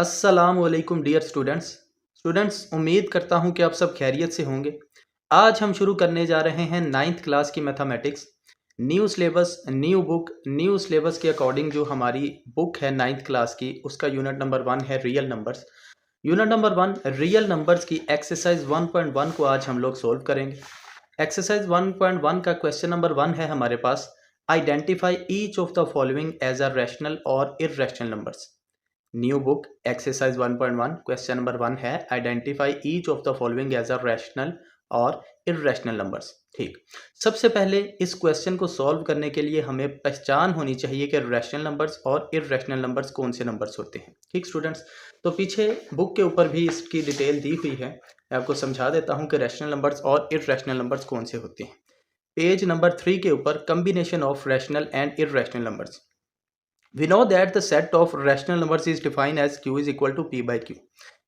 अस्सलामुअलैकुम dear students उम्मीद करता हूं कि आप सब खैरियत से होंगे। आज हम शुरू करने जा रहे हैं 9th क्लास की mathematics. New syllabus new book new syllabus के अकॉर्डिंग जो हमारी बुक है 9th क्लास की, उसका यूनिट नंबर 1 है real numbers. Unit number 1 real numbers की एक्सरसाइज 1.1 को आज हम लोग सोल्व करेंगे। एक्सरसाइज 1.1 का क्वेश्चन नंबर 1 है हमारे पास, identify each of the following as a rational और irrational numbers. New book exercise 1.1 question number 1 है, identify each of the following as a rational और इररेशनल नंबर्स। ठीक, सबसे पहले इस क्वेश्चन को सॉल्व करने के लिए हमें पहचान होनी चाहिए कि रैशनल नंबर्स और इररेशनल नंबर्स कौन से नंबर्स होते हैं। ठीक स्टूडेंट्स, तो पीछे बुक के ऊपर भी इसकी डिटेल दी हुई है, मैं आपको समझा देता हूं कि रैशनल नंबर्स और इररेशनल नंबर्स कौन से होते हैं। पेज नंबर 3 के ऊपर combination of rational and irrational numbers. We know that the set of rational numbers is defined as q is equal to p by q।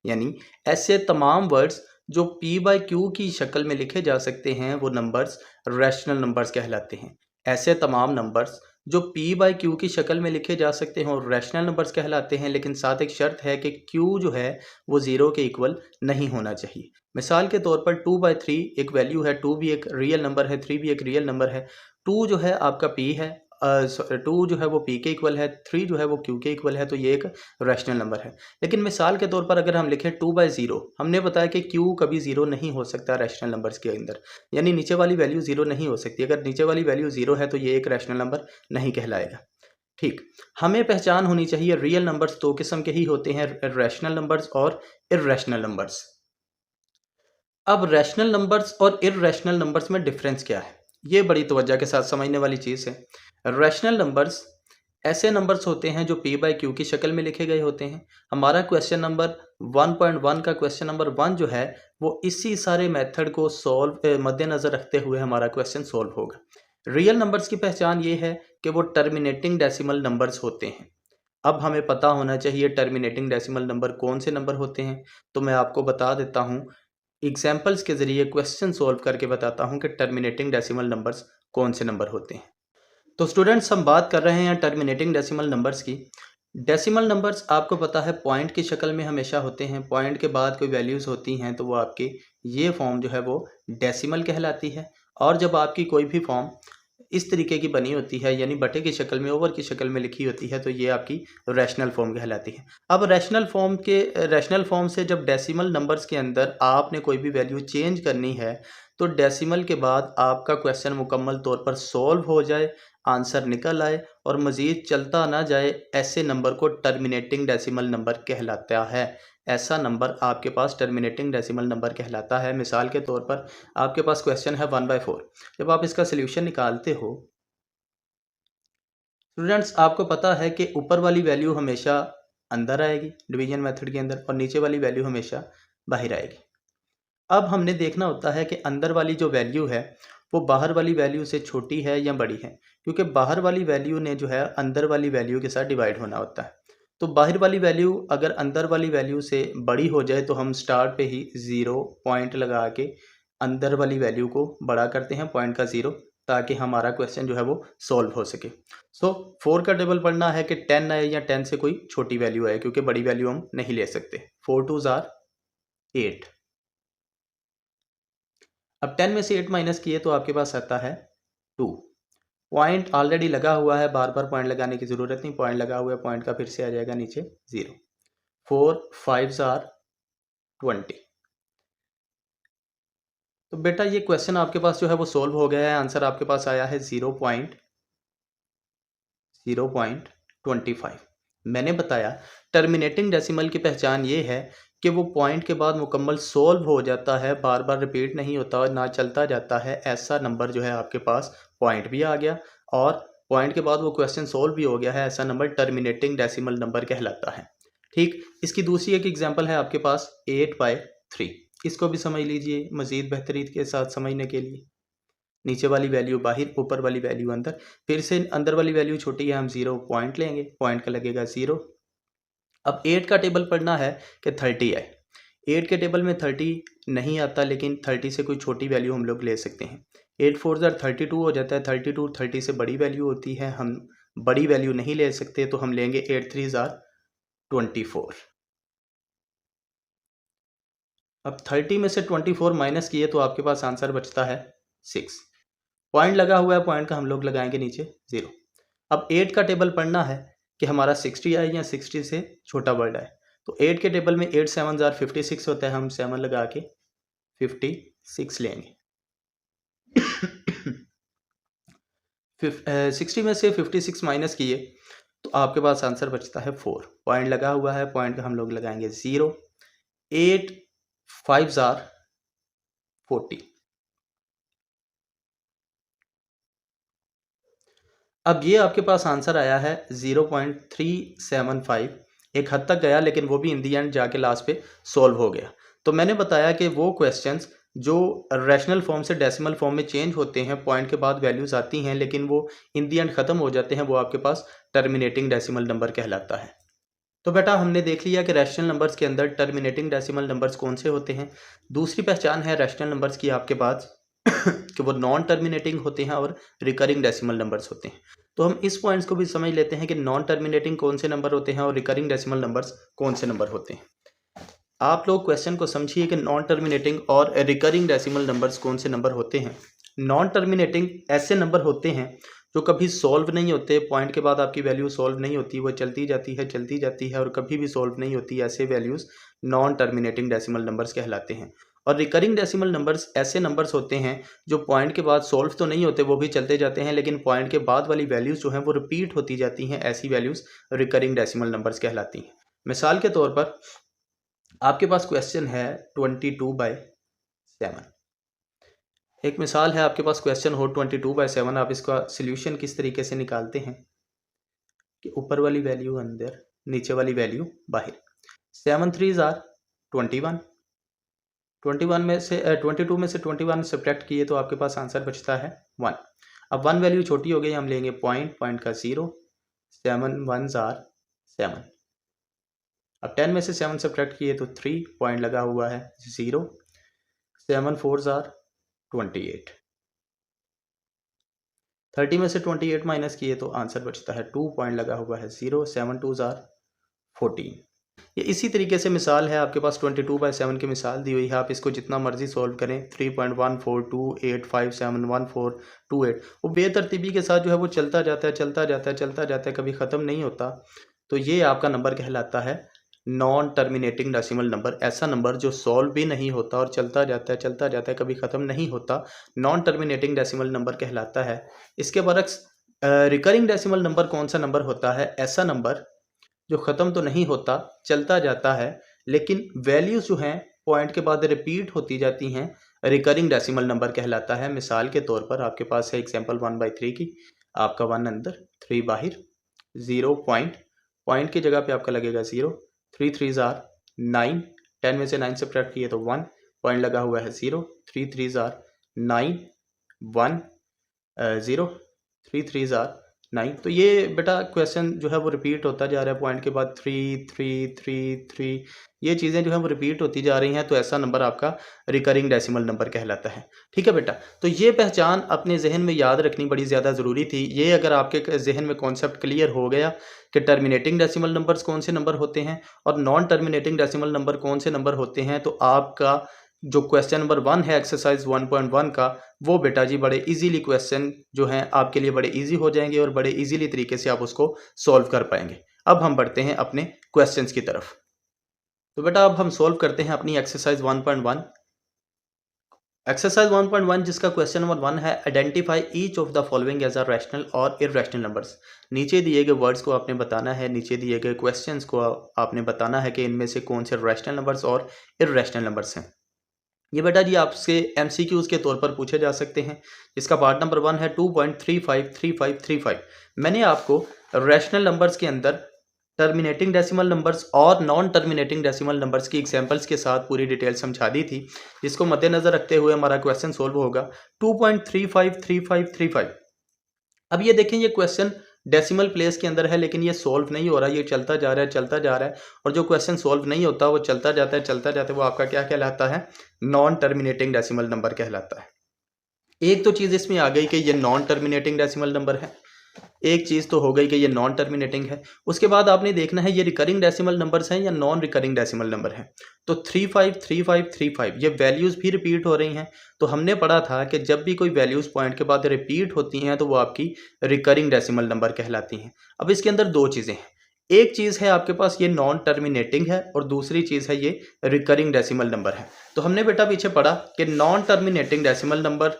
यानी ऐसे तमाम वर्ड्स जो p by q की शक्ल में लिखे जा सकते हैं वो नंबर्स रैशनल नंबर्स कहलाते हैं। ऐसे तमाम नंबर्स जो p by q की शक्ल में लिखे जा सकते हैं और रैशनल नंबर्स कहलाते हैं, लेकिन साथ एक शर्त है कि q जो है वो ज़ीरो के इक्वल नहीं होना चाहिए। मिसाल के तौर पर 2/3 एक वैल्यू है, 2 भी एक रियल नंबर है, 3 भी एक रियल नंबर है। 2 जो है आपका p है, 2 जो है वो p के इक्वल है, 3 जो है वो q के इक्वल है, तो ये एक रैशनल नंबर है। लेकिन मिसाल के तौर पर अगर हम लिखें 2/0, हमने बताया कि q कभी ज़ीरो नहीं हो सकता रैशनल नंबर्स के अंदर, यानी नीचे वाली वैल्यू ज़ीरो नहीं हो सकती। अगर नीचे वाली वैल्यू ज़ीरो है तो ये एक रैशनल नंबर नहीं कहलाएगा। ठीक, हमें पहचान होनी चाहिए रियल नंबर्स दो किस्म के ही होते हैं, रैशनल नंबर्स और इररेशनल नंबर्स। अब रैशनल नंबर्स और इररेशनल नंबर्स में डिफरेंस क्या है, ये बड़ी तवज्जो के साथ समझने वाली चीज़ है। रैशनल नंबर्स ऐसे नंबर्स होते हैं जो p बाई क्यू की शक्ल में लिखे गए होते हैं। हमारा क्वेश्चन नंबर 1.1 का क्वेश्चन नंबर 1 जो है वो इसी सारे मेथड को सॉल्व मद्देनज़र रखते हुए हमारा क्वेश्चन सॉल्व होगा। रियल नंबर्स की पहचान ये है कि वो टर्मिनेटिंग डेसिमल नंबर्स होते हैं। अब हमें पता होना चाहिए टर्मिनेटिंग डेसिमल नंबर कौन से नंबर होते हैं, तो मैं आपको बता देता हूँ, एग्जाम्पल्स के ज़रिए क्वेश्चन सॉल्व करके बताता हूँ कि टर्मिनेटिंग डेसिमल नंबर्स कौन से नंबर होते हैं। तो स्टूडेंट्स, हम बात कर रहे हैं टर्मिनेटिंग डेसिमल नंबर्स की। डेसिमल नंबर्स आपको पता है पॉइंट की शक्ल में हमेशा होते हैं। पॉइंट के बाद कोई वैल्यूज़ होती हैं तो वो आपकी ये फॉर्म जो है वो डेसिमल कहलाती है। और जब आपकी कोई भी फॉर्म इस तरीके की बनी होती है, यानी बटे की शक्ल में, ओवर की शक्ल में लिखी होती है, तो ये आपकी रैशनल फॉर्म कहलाती है। अब रैशनल फॉर्म से जब डेसिमल नंबर्स के अंदर आपने कोई भी वैल्यू चेंज करनी है तो डेसिमल के बाद आपका क्वेश्चन मुकम्मल तौर पर सॉल्व हो जाए, आंसर निकल आए और मज़ीद चलता ना जाए, ऐसे नंबर को टर्मिनेटिंग डेसिमल नंबर कहलाता है। ऐसा नंबर आपके पास टर्मिनेटिंग डेसिमल नंबर कहलाता है। मिसाल के तौर पर आपके पास क्वेश्चन है 1/4। जब आप इसका सोल्यूशन निकालते हो स्टूडेंट्स, आपको पता है कि ऊपर वाली वैल्यू हमेशा अंदर आएगी डिवीजन मेथड के अंदर और नीचे वाली वैल्यू हमेशा बाहर आएगी। अब हमने देखना होता है कि अंदर वाली जो वैल्यू है वो बाहर वाली वैल्यू से छोटी है या बड़ी है, क्योंकि बाहर वाली वैल्यू ने जो है अंदर वाली वैल्यू के साथ डिवाइड होना होता है। तो बाहर वाली वैल्यू अगर अंदर वाली वैल्यू से बड़ी हो जाए तो हम स्टार्ट पे ही ज़ीरो पॉइंट लगा के अंदर वाली वैल्यू को बड़ा करते हैं, पॉइंट का ज़ीरो, ताकि हमारा क्वेश्चन जो है वो सॉल्व हो सके। सो 4 का टेबल पढ़ना है कि 10 आए या 10 से कोई छोटी वैल्यू आए, क्योंकि बड़ी वैल्यू हम नहीं ले सकते। 4 2s आर 8। अब 10 में से 8 माइनस किए तो आपके पास आता है 2। पॉइंट ऑलरेडी लगा हुआ है, बार बार पॉइंट लगाने की ज़रूरत नहीं, पॉइंट लगा हुआ है, पॉइंट का फिर से आ जाएगा नीचे 0। 4 5s आर 20। तो बेटा ये क्वेश्चन आपके पास जो है वो सोल्व हो गया है। आंसर आपके पास आया है 0.25। मैंने बताया टर्मिनेटिंग डेसिमल की पहचान ये है कि वो पॉइंट के बाद मुकम्मल सोल्व हो जाता है, बार बार रिपीट नहीं होता और ना चलता जाता है। ऐसा नंबर जो है आपके पास पॉइंट भी आ गया और पॉइंट के बाद वो क्वेश्चन सोल्व भी हो गया है, ऐसा नंबर टर्मिनेटिंग डेसिमल नंबर कहलाता है। ठीक, इसकी दूसरी एक एग्जांपल है आपके पास 8/3। इसको भी समझ लीजिए मज़ीद बेहतरीन के साथ समझने के लिए। नीचे वाली वैल्यू बाहर, ऊपर वाली वैल्यू अंदर। फिर से अंदर वाली वैल्यू छोटी है, हम 0 पॉइंट लेंगे, पॉइंट का लगेगा 0। अब 8 का टेबल पढ़ना है कि 30 है। 8 के टेबल में 30 नहीं आता, लेकिन 30 से कोई छोटी वैल्यू हम लोग ले सकते हैं। 8 4 32 हो जाता है। 32 30 से बड़ी वैल्यू होती है, हम बड़ी वैल्यू नहीं ले सकते, तो हम लेंगे 8 3 24। अब 30 में से 24 माइनस किए तो आपके पास आंसर बचता है 6। पॉइंट लगा हुआ है, पॉइंट का हम लोग लगाएंगे नीचे 0। अब 8 का टेबल पढ़ना है कि हमारा 60 आए या 60 से छोटा वर्ड आए। तो 8 के टेबल में 8 7 जार 56 होता है, हम 7 लगा के 56 लेंगे। 60 में से 56 माइनस किए तो आपके पास आंसर बचता है 4। पॉइंट लगा हुआ है, पॉइंट का हम लोग लगाएंगे 0। 8 5 जार 40। अब ये आपके पास आंसर आया है 0.375। एक हद तक गया, लेकिन वो भी इन दी एंड जाके लास्ट पे सॉल्व हो गया। तो मैंने बताया कि वो क्वेश्चंस जो रैशनल फॉर्म से डेसिमल फॉर्म में चेंज होते हैं, पॉइंट के बाद वैल्यूज आती हैं लेकिन वो इन दी एंड ख़त्म हो जाते हैं, वो आपके पास टर्मिनेटिंग डेसिमल नंबर कहलाता है। तो बेटा हमने देख लिया कि रैशनल नंबर्स के अंदर टर्मिनेटिंग डेसिमल नंबर्स कौन से होते हैं। दूसरी पहचान है रैशनल नंबर्स की आपके पास कि वो नॉन टर्मिनेटिंग होते हैं और रिकरिंग डेसिमल नंबर्स होते हैं। तो हम इस पॉइंट्स को भी समझ लेते हैं कि नॉन टर्मिनेटिंग कौन से नंबर होते हैं और रिकरिंग डेसिमल नंबर्स कौन से नंबर होते हैं। आप लोग क्वेश्चन को समझिए कि नॉन टर्मिनेटिंग और रिकरिंग डेसिमल नंबर्स कौन से नंबर होते हैं। नॉन टर्मिनेटिंग ऐसे नंबर होते हैं जो कभी सॉल्व नहीं होते, पॉइंट के बाद आपकी वैल्यू सॉल्व नहीं होती, वो चलती जाती है और कभी भी सॉल्व नहीं होती। ऐसे values non terminating decimal numbers कहलाते हैं। और रिकरिंग डेसिमल नंबर्स ऐसे नंबर्स होते हैं जो पॉइंट के बाद सॉल्व तो नहीं होते, वो भी चलते जाते हैं, लेकिन पॉइंट के बाद वाली वैल्यूज़ जो हैं वो रिपीट होती जाती हैं। ऐसी वैल्यूज़ रिकरिंग डेसिमल नंबर्स कहलाती हैं। मिसाल के तौर पर आपके पास क्वेश्चन है 22/7। एक मिसाल है, आपके पास क्वेश्चन हो 22/7। आप इसका सोल्यूशन किस तरीके से निकालते हैं कि ऊपर वाली वैल्यू अंदर, नीचे वाली वैल्यू बाहर। 7 3 जार 21। 22 में से 21 सब्ट्रैक्ट किए तो आपके पास आंसर बचता है 1। अब 1 वैल्यू छोटी हो गई, हम लेंगे पॉइंट का 0। 7 1 जार 7। अब 10 में से 7 सब्ट्रैक्ट किए तो 3, पॉइंट लगा हुआ है 0। 7 4 जार 28। 30 में से 28 माइनस किए तो आंसर बचता है 2, पॉइंट लगा हुआ है 0। 7 2 जार 14। ये इसी तरीके से मिसाल है, आपके पास 22/7 की मिसाल दी हुई है। आप इसको जितना मर्जी सॉल्व करें, 3.1428571428, वो बेतरतीबी के साथ जो है वो चलता जाता है, कभी ख़त्म नहीं होता। तो ये आपका नंबर कहलाता है नॉन टर्मिनेटिंग डेसिमल नंबर। ऐसा नंबर जो सॉल्व भी नहीं होता और चलता जाता है, कभी ख़त्म नहीं होता, नॉन टर्मिनेटिंग डेसिमल नंबर कहलाता है। इसके बरक्स रिकरिंग डेसिमल नंबर कौन सा नंबर होता है? ऐसा नंबर जो ख़त्म तो नहीं होता, चलता जाता है, लेकिन वैल्यूज़ जो हैं पॉइंट के बाद रिपीट होती जाती हैं, रिकरिंग डेसिमल नंबर कहलाता है। मिसाल के तौर पर आपके पास है एग्जांपल 1/3 की, आपका 1 अंदर 3 बाहर, 0 पॉइंट की जगह पे आपका लगेगा 0। 3 3 जार 9। 10 में से 9 सब्ट्रैक्ट किए तो 1, पॉइंट लगा हुआ है 0। 3 3 जार 9 1 0। 3 3 जार 9। तो ये बेटा क्वेश्चन जो है वो रिपीट होता जा रहा है, पॉइंट के बाद 3 3 3 3, ये चीज़ें जो है वो रिपीट होती जा रही हैं। तो ऐसा नंबर आपका रिकरिंग डेसिमल नंबर कहलाता है। ठीक है बेटा, तो ये पहचान अपने जहन में याद रखनी बड़ी ज़्यादा ज़रूरी थी। ये अगर आपके जहन में कॉन्सेप्ट क्लियर हो गया कि टर्मिनेटिंग डेसिमल नंबर्स कौन से नंबर होते हैं और नॉन टर्मिनेटिंग डेसिमल नंबर कौन से नंबर होते हैं, तो आपका जो क्वेश्चन नंबर 1 है एक्सरसाइज 1.1 का, वो बेटा जी बड़े इजीली क्वेश्चन जो हैं आपके लिए बड़े इजी हो जाएंगे और बड़े इजीली तरीके से आप उसको सॉल्व कर पाएंगे। अब हम बढ़ते हैं अपने क्वेश्चंस की तरफ। तो बेटा अब हम सॉल्व करते हैं अपनी एक्सरसाइज 1.1। एक्सरसाइज 1.1 जिसका क्वेश्चन नंबर 1 है, identify each of the following as a rational और इररेशनल नंबर्स। नीचे दिए गए वर्ड्स को आपने बताना है, नीचे दिए गए क्वेश्चंस को आपने बताना है कि इनमें से कौन से रैशनल नंबर्स और इररेशनल नंबर्स हैं। ये बेटा जी आपसे MCQs के तौर पर पूछे जा सकते हैं। इसका पार्ट नंबर 1 है 2.353535। मैंने आपको रैशनल नंबर्स के अंदर टर्मिनेटिंग डेसिमल नंबर्स और नॉन टर्मिनेटिंग डेसिमल नंबर्स की एग्जांपल्स के साथ पूरी डिटेल समझा दी थी, जिसको मद्देनज़र रखते हुए हमारा क्वेश्चन सोल्व होगा 2.353535। अब ये देखें, ये क्वेश्चन डेसिमल प्लेस के अंदर है लेकिन ये सॉल्व नहीं हो रहा, ये चलता जा रहा है और जो क्वेश्चन सॉल्व नहीं होता वो चलता जाता है, वो आपका क्या कहलाता है? नॉन टर्मिनेटिंग डेसिमल नंबर कहलाता है। एक तो चीज़ इसमें आ गई कि ये नॉन टर्मिनेटिंग डेसिमल नंबर है। एक चीज़ तो हो गई कि ये नॉन टर्मिनेटिंग है। उसके बाद आपने देखना है ये रिकरिंग डेसिमल नंबर्स हैं या नॉन रिकरिंग डेसिमल नंबर हैं। तो 353535 ये वैल्यूज़ भी रिपीट हो रही हैं। तो हमने पढ़ा था कि जब भी कोई वैल्यूज़ पॉइंट के बाद रिपीट होती हैं तो वो आपकी रिकरिंग डेसिमल नंबर कहलाती हैं। अब इसके अंदर दो चीज़ें हैं। एक चीज़ है आपके पास ये नॉन टर्मिनेटिंग है और दूसरी चीज़ है ये रिकरिंग डेसिमल नंबर है। तो हमने बेटा पीछे पढ़ा कि नॉन टर्मिनेटिंग डेसिमल नंबर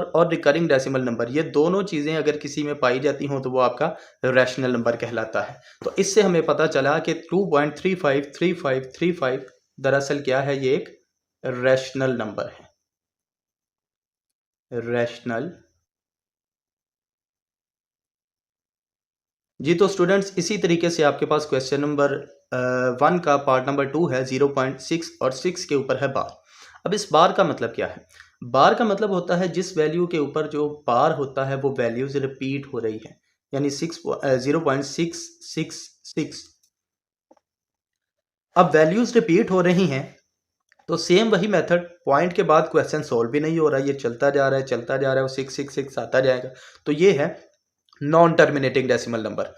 और रिकरिंग डेसिमल नंबर ये दोनों चीज़ें अगर किसी में पाई जाती हों तो वो आपका रैशनल नंबर कहलाता है। तो इससे हमें पता चला कि 2.353535 दरअसल क्या है, ये एक रैशनल नंबर है। रैशनल। जी तो स्टूडेंट्स इसी तरीके से आपके पास क्वेश्चन नंबर 1 का पार्ट नंबर 2 है 0.6 और 6 के ऊपर है बार। अब इस बार का मतलब क्या है? बार का मतलब होता है जिस वैल्यू के ऊपर जो बार होता है वो वैल्यूज रिपीट हो रही है, यानी 0.666। अब वैल्यूज रिपीट हो रही हैं तो सेम वही मेथड, पॉइंट के बाद क्वेश्चन सोल्व भी नहीं हो रहा, ये चलता जा रहा है चलता जा रहा है, 666 आता जाएगा। तो ये है नॉन टर्मिनेटिंग डेसिमल नंबर।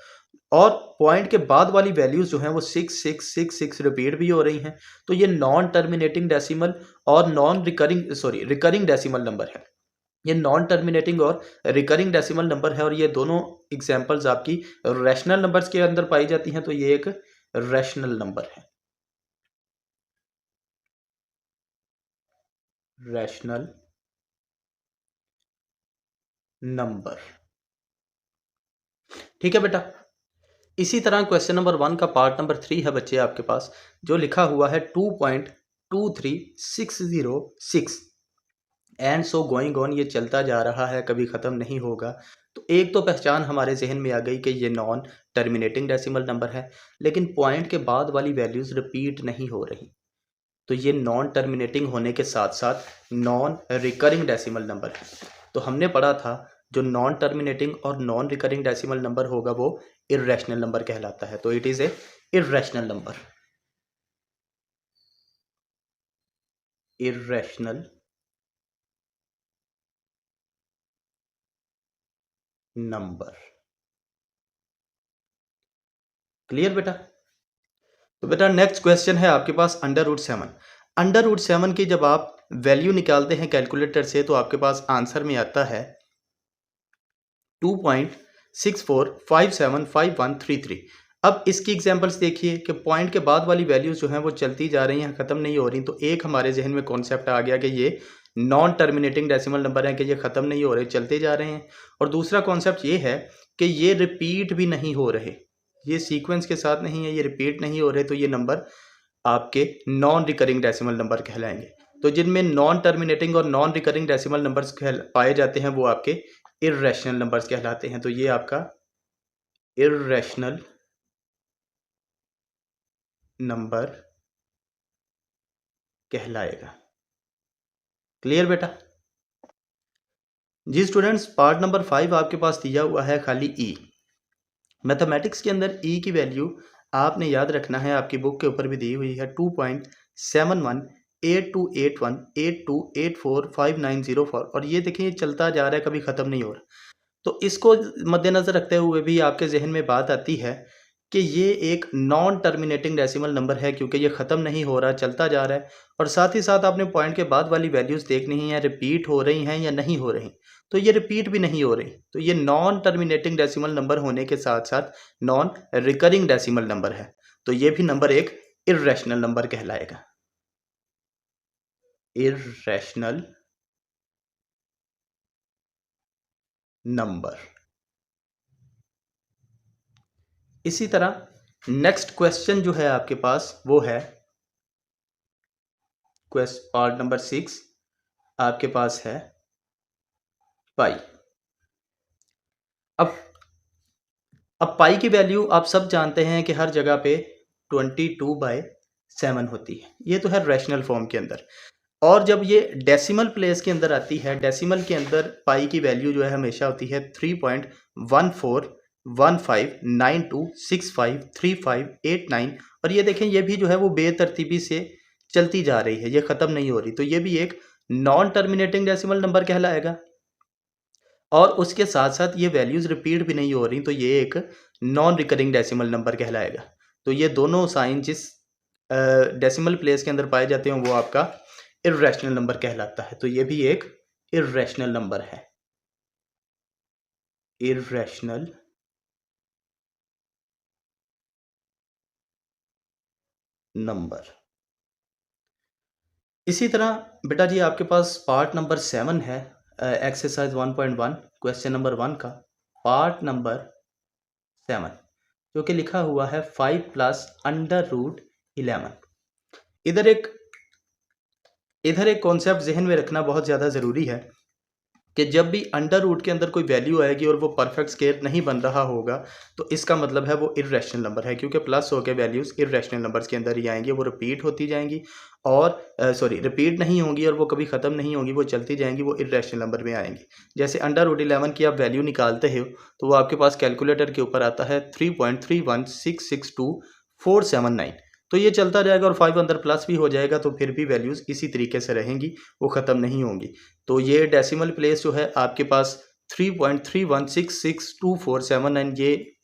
और पॉइंट के बाद वाली वैल्यूज जो हैं वो 6666 रिपीट भी हो रही हैं। तो ये नॉन टर्मिनेटिंग डेसिमल और रिकरिंग डेसिमल नंबर है। ये नॉन टर्मिनेटिंग और रिकरिंग डेसिमल नंबर है और ये दोनों एग्जांपल्स आपकी रैशनल नंबर्स के अंदर पाई जाती हैं। तो ये एक रैशनल नंबर है। रैशनल नंबर, ठीक है बेटा। इसी तरह क्वेश्चन नंबर 1 का पार्ट नंबर 3 है बच्चे आपके पास, जो लिखा हुआ है 2.23606 एंड सो गोइंग ऑन, ये चलता जा रहा है कभी ख़त्म नहीं होगा। तो एक तो पहचान हमारे जहन में आ गई कि ये नॉन टर्मिनेटिंग डेसिमल नंबर है, लेकिन पॉइंट के बाद वाली वैल्यूज़ रिपीट नहीं हो रही। तो ये नॉन टर्मिनेटिंग होने के साथ साथ नॉन रिकरिंग डेसिमल नंबर है। तो हमने पढ़ा था जो नॉन टर्मिनेटिंग और नॉन रिकरिंग डेसिमल नंबर होगा वो इर्रेशनल नंबर कहलाता है। तो it is a irrational number. Irrational number, clear बेटा? तो बेटा नेक्स्ट क्वेश्चन है आपके पास √7। √7 की जब आप वैल्यू निकालते हैं कैलकुलेटर से तो आपके पास आंसर में आता है 2.64575133। अब इसकी एग्जांपल्स देखिए कि पॉइंट के बाद वाली वैल्यूज जो हैं वो चलती जा रही हैं, ख़त्म नहीं हो रही। तो एक हमारे जहन में कॉन्सेप्ट आ गया कि ये नॉन टर्मिनेटिंग डेसिमल नंबर है, कि ये ख़त्म नहीं हो रहे, चलते जा रहे हैं। और दूसरा कॉन्सेप्ट ये है कि ये रिपीट भी नहीं हो रहे, ये सीक्वेंस के साथ नहीं है, ये रिपीट नहीं हो रहे। तो ये नंबर आपके नॉन रिकरिंग डेसिमल नंबर कहलाएंगे। तो जिनमें नॉन टर्मिनेटिंग और नॉन रिकरिंग डेसिमल नंबर्स पाए जाते हैं वो आपके इर्रेशनल नंबर्स कहलाते हैं। तो ये आपका इर्रेशनल नंबर कहलाएगा। क्लियर बेटा? जी स्टूडेंट्स, पार्ट नंबर 5 आपके पास दिया हुआ है खाली ई। मैथमेटिक्स के अंदर ई की वैल्यू आपने याद रखना है, आपकी बुक के ऊपर भी दी हुई है 2.71828182845904। और ये देखिए चलता जा रहा है, कभी ख़त्म नहीं हो रहा। तो इसको मद्देनज़र रखते हुए भी आपके जहन में बात आती है कि ये एक नॉन टर्मिनेटिंग डेसिमल नंबर है, क्योंकि ये ख़त्म नहीं हो रहा, चलता जा रहा है। और साथ ही साथ आपने पॉइंट के बाद वाली वैल्यूज़ देखनी है, रिपीट हो रही हैं या नहीं हो रही। तो ये रिपीट भी नहीं हो रही। तो ये नॉन टर्मिनेटिंग डेसिमल नंबर होने के साथ साथ नॉन रिकरिंग डेसिमल नंबर है। तो ये भी नंबर एक इर्रेशनल नंबर कहलाएगा। Irrational number. इसी तरह नेक्स्ट क्वेश्चन जो है आपके पास वो है पार्ट नंबर 6 आपके पास है पाई। अब पाई की वैल्यू आप सब जानते हैं कि हर जगह पे 22/7 होती है। ये तो है रैशनल फॉर्म के अंदर। और जब ये डेसिमल प्लेस के अंदर आती है, डेसिमल के अंदर पाई की वैल्यू जो है हमेशा होती है 3.141592653589। और ये देखें, ये भी जो है वो बेतरतीबी से चलती जा रही है, ये ख़त्म नहीं हो रही। तो ये भी एक नॉन टर्मिनेटिंग डेसिमल नंबर कहलाएगा। और उसके साथ साथ ये वैल्यूज़ रिपीट भी नहीं हो रही, तो ये एक नॉन रिकरिंग डेसिमल नंबर कहलाएगा। तो ये दोनों साइन जिस डेसिमल प्लेस के अंदर पाए जाते हैं वो आपका इर्रेशनल नंबर कहलाता है। तो ये भी एक इर्रेशनल नंबर है, इर्रेशनल नंबर। इसी तरह बेटा जी आपके पास पार्ट नंबर 7 है, एक्सरसाइज 1.1 क्वेश्चन नंबर 1 का पार्ट नंबर 7, जो कि लिखा हुआ है 5 प्लस अंडर रूट 11। इधर एक कॉन्सेप्ट जहन में रखना बहुत ज़्यादा ज़रूरी है कि जब भी अंडर रूट के अंदर कोई वैल्यू आएगी और वो परफेक्ट स्क्वायर नहीं बन रहा होगा, तो इसका मतलब है वो इर्रेशनल नंबर है, क्योंकि प्लस हो के वैल्यूज़ इर्रेशनल नंबर्स के अंदर ही आएंगी, वो रिपीट होती जाएंगी और रिपीट नहीं होंगी और वो कभी ख़त्म नहीं होंगी, वो चलती जाएंगी, वो इर्रेशनल नंबर में आएंगी। जैसे अंडर रूट 11 की आप वैल्यू निकालते हो तो वो आपके पास कैलकुलेटर के ऊपर आता है 3.31662,479। तो ये चलता जाएगा और 5 अंदर प्लस भी हो जाएगा, तो फिर भी वैल्यूज़ इसी तरीके से रहेंगी, वो ख़त्म नहीं होंगी। तो ये डेसिमल प्लेस जो है आपके पास 3.31662,479 ये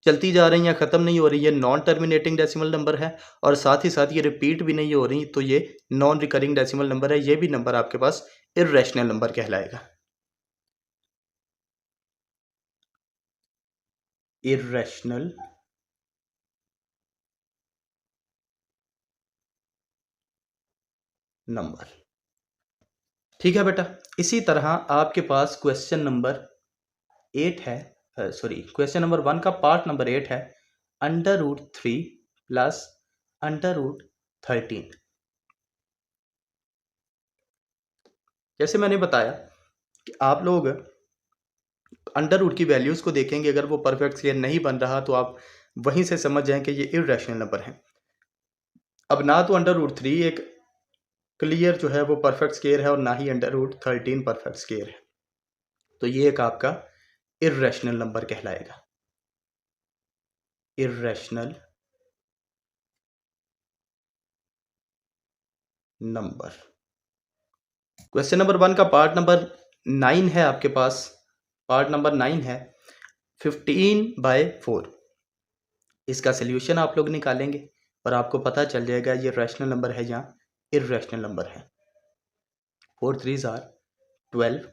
चलती जा रही है, ख़त्म नहीं हो रही, ये नॉन टर्मिनेटिंग डेसिमल नंबर है और साथ ही साथ ये रिपीट भी नहीं हो रही, तो ये नॉन रिकरिंग डेसिमल नंबर है। ये भी नंबर आपके पास इर्रेशनल नंबर कहलाएगा, इर्रेशनल नंबर। ठीक है बेटा। इसी तरह आपके पास क्वेश्चन नंबर 8 है, क्वेश्चन नंबर 1 का पार्ट नंबर 8 है, under root 3 plus under root 13। जैसे मैंने बताया कि आप लोग अंडर रूट की वैल्यूज़ को देखेंगे, अगर वो परफेक्ट स्क्वायर नहीं बन रहा तो आप वहीं से समझ जाएं कि ये इर्रेशनल नंबर है। अब ना तो अंडर रूट 3 एक क्लियर जो है वो परफेक्ट स्क्वायर है और ना ही अंडर रूट 13 परफेक्ट स्क्वायर है, तो ये एक आपका इर्रेशनल नंबर कहलाएगा, इर्रेशनल नंबर। क्वेश्चन नंबर 1 का पार्ट नंबर 9 है आपके पास, पार्ट नंबर 9 है 15/4। इसका सोल्यूशन आप लोग निकालेंगे और आपको पता चल जाएगा ये रैशनल नंबर है या इर्रेशनल नंबर है। 4 3s आर 12,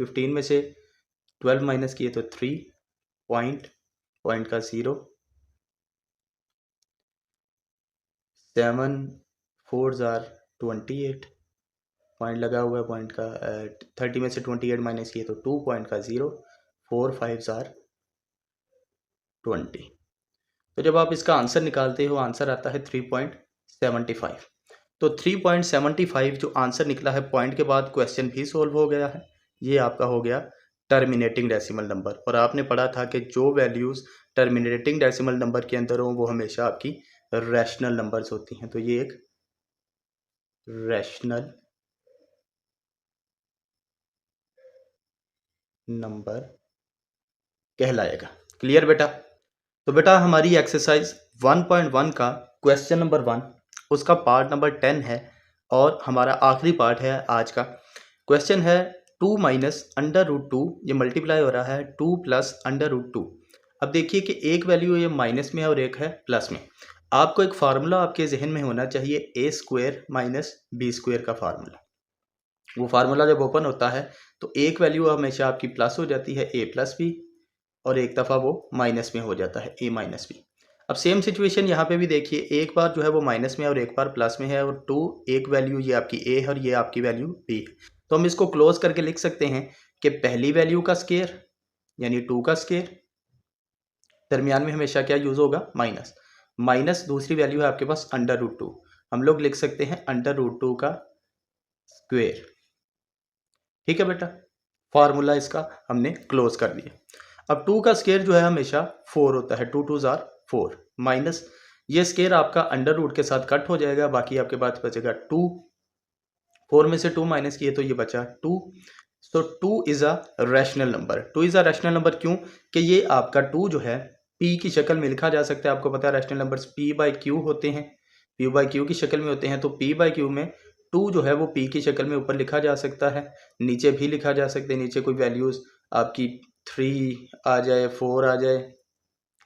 15 में से 12 माइनस किए तो 3, पॉइंट का 0, 7 4s आर 28, पॉइंट लगा हुआ है पॉइंट का, 30 में से 28 माइनस किए तो 2, पॉइंट का 0, 4 5s आर 20। तो जब आप इसका आंसर निकालते हो आंसर आता है 3.75। तो 3.75 जो आंसर निकला है पॉइंट के बाद, क्वेश्चन भी सोल्व हो गया है। ये आपका हो गया टर्मिनेटिंग डेसिमल नंबर। और आपने पढ़ा था कि जो वैल्यूज़ टर्मिनेटिंग डेसिमल नंबर के अंदर हो वो हमेशा आपकी रैशनल नंबर्स होती हैं। तो ये एक रैशनल नंबर कहलाएगा। क्लियर बेटा? तो बेटा हमारी एक्सरसाइज 1.1 का क्वेश्चन नंबर 1 उसका पार्ट नंबर 10 है और हमारा आखिरी पार्ट है आज का। क्वेश्चन है 2 माइनस अंडर रूट 2, ये मल्टीप्लाई हो रहा है 2 प्लस अंडर रूट 2। अब देखिए कि एक वैल्यू ये माइनस में है और एक है प्लस में। आपको एक फार्मूला आपके जहन में होना चाहिए, ए स्क्वायर माइनस बी स्क्वायर का फार्मूला। वो फार्मूला जब ओपन होता है तो एक वैल्यू हमेशा आपकी प्लस हो जाती है, ए प्लस बी, और एक दफ़ा वो माइनस में हो जाता है, ए माइनस बी। अब सेम सिचुएशन यहाँ पे भी देखिए, एक बार जो है वो माइनस में है और एक बार प्लस में है, और 2 एक वैल्यू ये आपकी ए है और ये आपकी वैल्यू बी है। तो हम इसको क्लोज करके लिख सकते हैं कि पहली वैल्यू का स्केयर यानी 2 का स्केयर, दरमियान में हमेशा क्या यूज़ होगा, माइनस। माइनस दूसरी वैल्यू है आपके पास अंडर रूट 2, हम लोग लिख सकते हैं अंडर रूट 2 का स्क्वेयर। ठीक है बेटा, फार्मूला इसका हमने क्लोज कर दिया। अब 2 का स्केयर जो है हमेशा 4 होता है, 2 2s आर 4, माइनस ये स्केयर आपका अंडर रूट के साथ कट हो जाएगा, बाकी आपके पास बचेगा 2, 4 में से 2 माइनस किए तो ये बचा 2। सो 2 is a rational number. 2 is a rational number क्यों कि ये आपका 2 जो है p की शक्ल में लिखा जा सकता है। आपको पता है रैशनल नंबर्स p/q होते हैं, p/q की शक्ल में होते हैं, तो p/q में 2 जो है वो p की शक्ल में ऊपर लिखा जा सकता है, नीचे भी लिखा जा सकता है। नीचे कोई वैल्यूज़ आपकी 3 आ जाए, 4 आ जाए,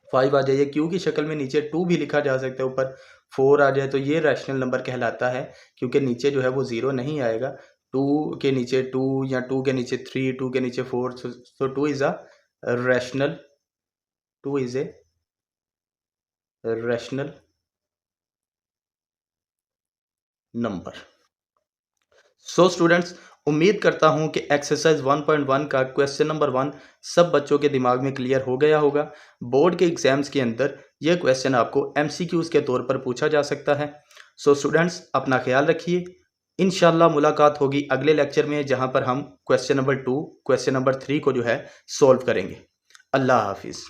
5 आ जाए, q की शक्ल में नीचे 2 भी लिखा जा सकता है, ऊपर 4 आ जाए, तो ये रैशनल नंबर कहलाता है, क्योंकि नीचे जो है वो 0 नहीं आएगा। 2 के नीचे 2 या 2 के नीचे 3, 2 के नीचे 4, सो 2 is a rational, 2 is a rational number. So students, उम्मीद करता हूं कि एक्सरसाइज 1.1 का क्वेश्चन नंबर 1 सब बच्चों के दिमाग में क्लियर हो गया होगा। बोर्ड के एग्जाम्स के अंदर यह क्वेश्चन आपको एमसीक्यूज के तौर पर पूछा जा सकता है। सो स्टूडेंट्स, अपना ख्याल रखिए। इंशाल्लाह मुलाकात होगी अगले लेक्चर में, जहां पर हम क्वेश्चन नंबर 2, क्वेश्चन नंबर 3 को जो है सॉल्व करेंगे। अल्लाह हाफिज़।